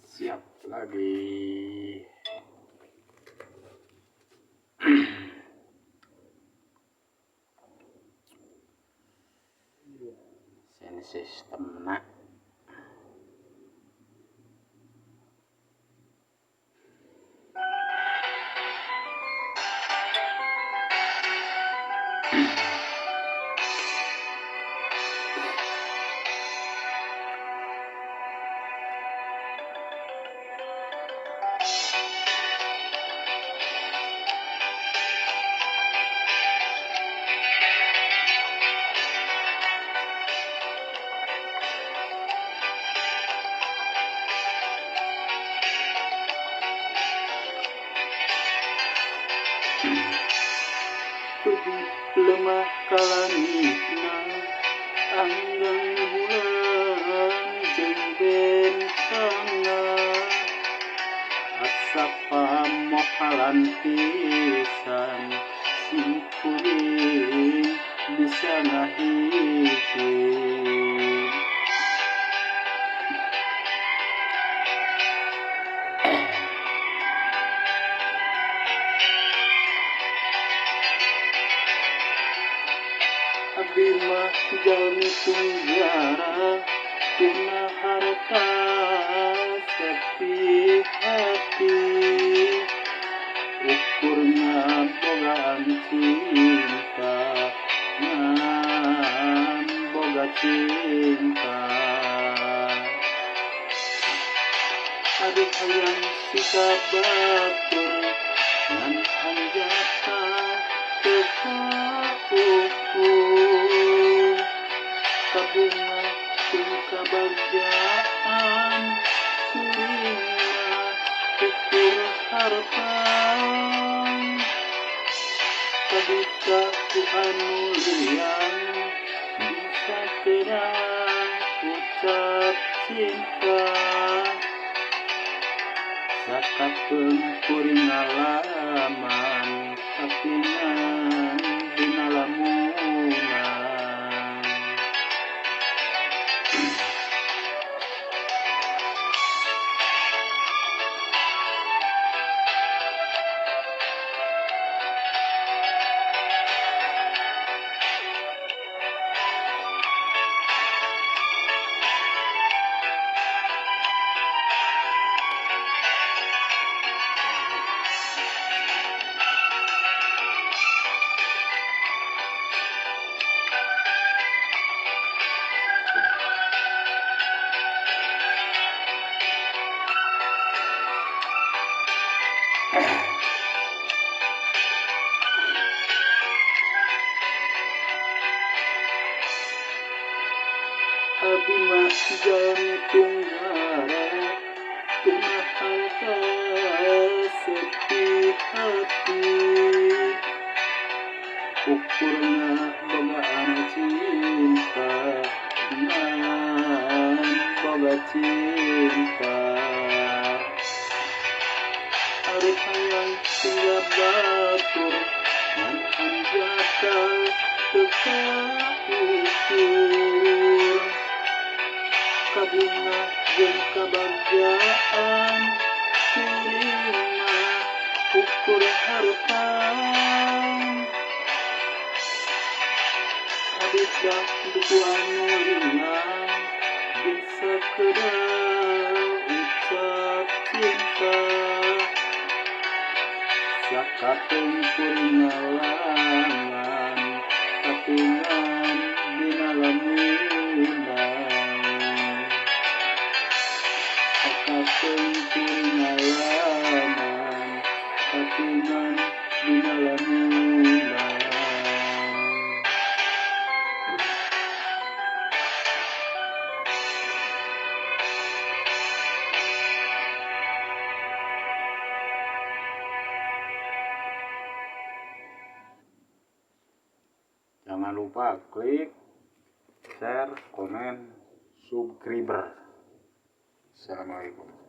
Siap lagi. Sound system nak. Tebih lemah kalangitna anggang bulan jeung bentangna asa pamohalan pisan simkuring bisa ngahiji. Abdi mah jalmi tunggara tuna harta sepi hati ukurnya bogaan cinta ngan boga cinta aduh hayang sika batur ngan hanjata teka ukur kabunga jeung kabagjaan kuringna ukur harta kabisa ku anu liang bisa kerang ucap cinta sakapeung kuring ngalaman kapingan dina lamunan. Abdi mah jalmi tunggara tuna harta sepi hati ukurna bogaan cinta ngan boga cinta ari hayang singgah batur ngan hanjaka teka ukur kabunga jeung kabagjaan kuringna ukur harta kabisa duku anu liang bisa kedah ucap cinta sakapeung kuring ngalangan kapingan dina lamunan sakapeung kuring ngalaman kapingan dina lamunan. Jangan lupa klik share, komen, subscriber. Assalamualaikum.